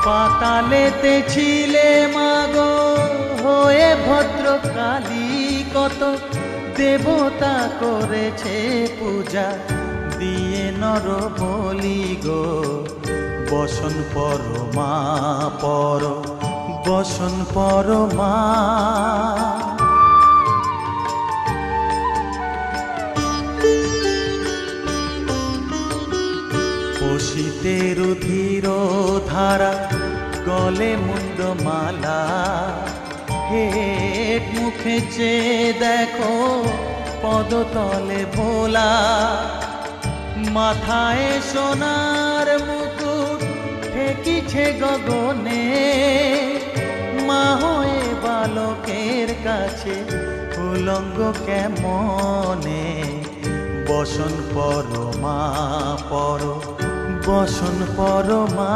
পাতালেতে ছিলে মাগো হয়ে ভদ্রকালী, কত দেবতা করেছে পূজা দিয়ে নর বলি গো। বসন পরমা পর, বসন পরমা। পশিতে রুধির ধারা, গলে মুন্ডমালা, হেট মুখে চেয়ে দেখো পদতলে ভোলা। মাথায় সোনার মুকুট ঠেকিছে গগনে, মা হয়ে বালকের কাছে উলঙ্গ কেমনে। বসন পরমা পর, বসন পরমা।